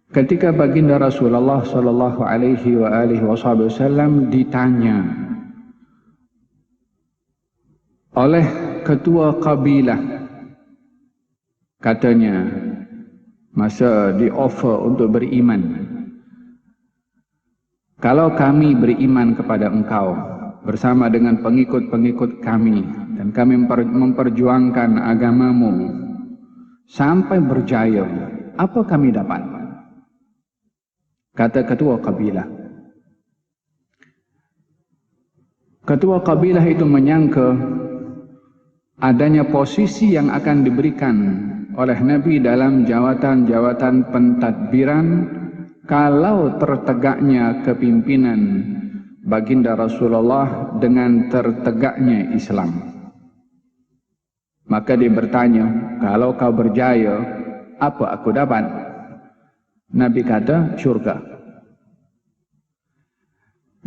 ketika baginda Rasulullah sallallahu alaihi wasallam ditanya oleh ketua kabilah, katanya masa di offer untuk beriman, kalau kami beriman kepada engkau bersama dengan pengikut-pengikut kami dan kami memperjuangkan agamamu sampai berjaya, apa kami dapat? Kata ketua kabilah. Ketua kabilah itu menyangka adanya posisi yang akan diberikan oleh Nabi dalam jawatan-jawatan pentadbiran kalau tertegaknya kepimpinan baginda Rasulullah dengan tertegaknya Islam. Maka dia bertanya, kalau kau berjaya, apa aku dapat? Nabi kata, syurga.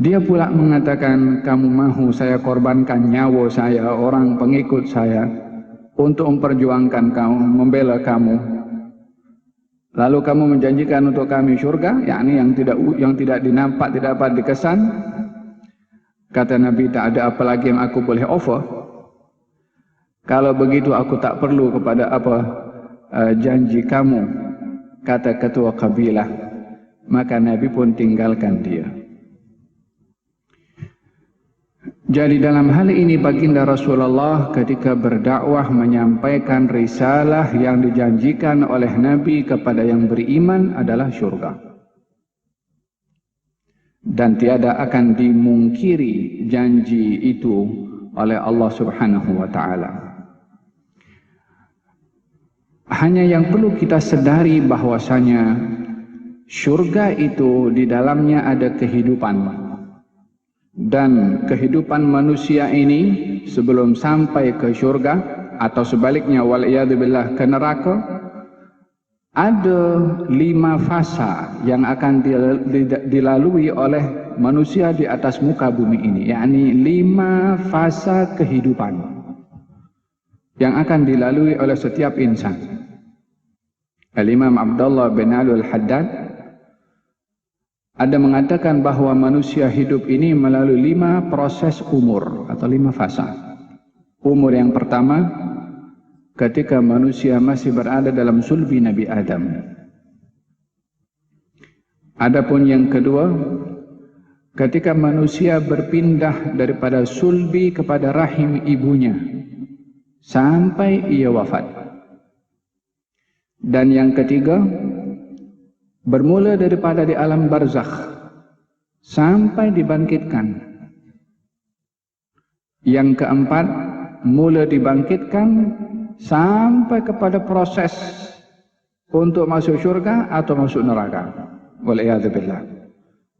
Dia pula mengatakan, kamu mahu saya korbankan nyawa saya, orang pengikut saya, untuk memperjuangkan kamu, membela kamu. Lalu kamu menjanjikan untuk kami syurga, yakni yang tidak dinampak, tidak dapat dikesan. Kata Nabi, tak ada apa lagi yang aku boleh offer. Kalau begitu aku tak perlu kepada janji kamu, kata ketua kabilah. Maka Nabi pun tinggalkan dia. Jadi dalam hal ini baginda Rasulullah ketika berdakwah menyampaikan risalah yang dijanjikan oleh Nabi kepada yang beriman adalah syurga. Dan tiada akan dimungkiri janji itu oleh Allah Subhanahu wa taala. Hanya yang perlu kita sadari bahwasanya syurga itu di dalamnya ada kehidupan. Dan kehidupan manusia ini sebelum sampai ke syurga atau sebaliknya wal'iyadzubillah ke neraka, ada 5 fasa yang akan dilalui oleh manusia di atas muka bumi ini, yakni 5 fasa kehidupan yang akan dilalui oleh setiap insan. Al-Imam Abdullah bin Al-Haddad ada mengatakan bahawa manusia hidup ini melalui 5 proses umur atau 5 fasa. Umur yang pertama, ketika manusia masih berada dalam sulbi Nabi Adam. Adapun yang kedua, ketika manusia berpindah daripada sulbi kepada rahim ibunya sampai ia wafat. Dan yang ketiga, bermula daripada di alam barzakh sampai dibangkitkan. Yang keempat, mula dibangkitkan sampai kepada proses untuk masuk syurga atau masuk neraka. Wal'iyadzubillah.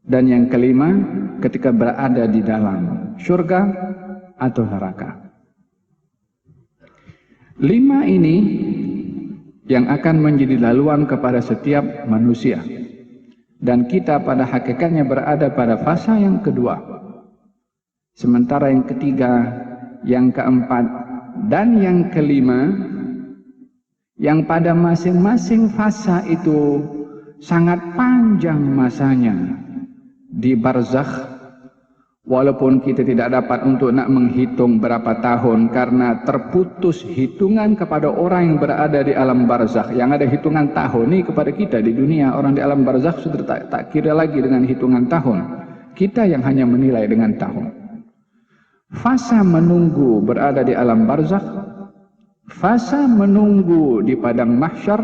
Dan yang kelima, ketika berada di dalam syurga atau neraka. 5 ini yang akan menjadi laluan kepada setiap manusia. Dan kita pada hakikatnya berada pada fasa yang kedua. Sementara yang ketiga, yang keempat, dan yang kelima, yang pada masing-masing fasa itu sangat panjang masanya di barzakh. Walaupun kita tidak dapat untuk nak menghitung berapa tahun karena terputus hitungan kepada orang yang berada di alam barzakh. Yang ada hitungan tahun ni kepada kita di dunia, orang di alam barzakh sudah tak kira lagi dengan hitungan tahun. Kita yang hanya menilai dengan tahun. Fasa menunggu berada di alam barzakh, fasa menunggu di padang mahsyar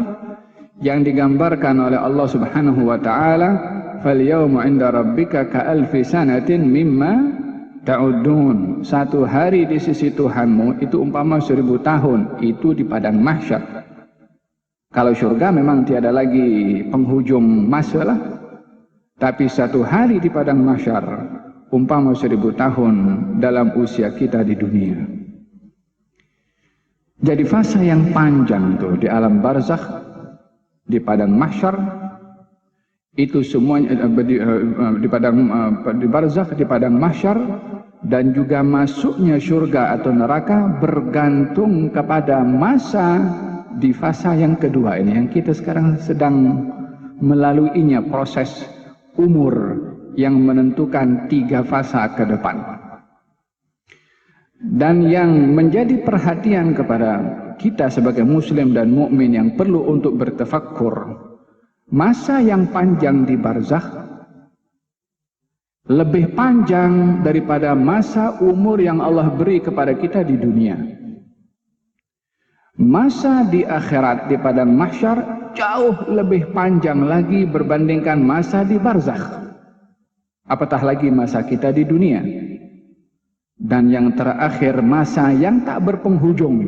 yang digambarkan oleh Allah Subhanahu wa taala, fal yawma 'inda rabbika ka'alfi sanatin mimma ta'udun. Satu hari di sisi Tuhanmu itu umpama 1000 tahun, itu di padang mahsyar. Kalau syurga memang tiada lagi penghujung masa lah. Tapi satu hari di padang mahsyar umpama 1000 tahun dalam usia kita di dunia. Jadi fasa yang panjang itu di alam barzakh, di padang mahsyar, itu semuanya di barzakh, di padang mahsyar, dan juga masuknya syurga atau neraka bergantung kepada masa di fasa yang kedua ini yang kita sekarang sedang melaluinya proses umur yang menentukan 3 fasa ke depan. Dan yang menjadi perhatian kepada kita sebagai muslim dan mukmin yang perlu untuk bertafakkur, masa yang panjang di barzakh lebih panjang daripada masa umur yang Allah beri kepada kita di dunia. Masa di akhirat di padang mahsyar jauh lebih panjang lagi berbandingkan masa di barzakh. Apatah lagi masa kita di dunia. Dan yang terakhir, masa yang tak berpenghujung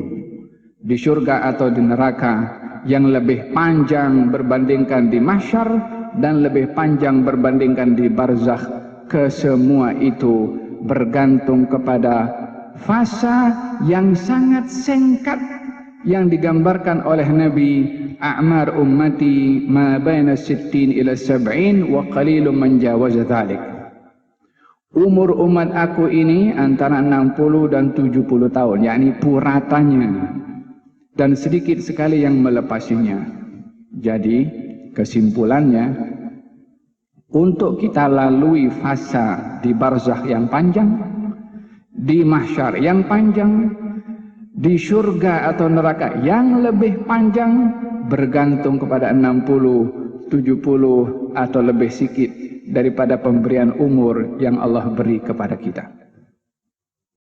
di surga atau di neraka, yang lebih panjang berbandingkan di mahsyar dan lebih panjang berbandingkan di barzakh. Kesemua itu bergantung kepada fasa yang sangat singkat yang digambarkan oleh Nabi, a'mar ummati ma baina 60 ila 70 wa qalilun man jawaza dzalik. Umur umat aku ini antara 60 dan 70 tahun, yakni puratanya, dan sedikit sekali yang melepasinya. Jadi kesimpulannya, untuk kita lalui fasa di barzakh yang panjang, di mahsyar yang panjang, di surga atau neraka yang lebih panjang, bergantung kepada 60, 70 atau lebih sedikit daripada pemberian umur yang Allah beri kepada kita.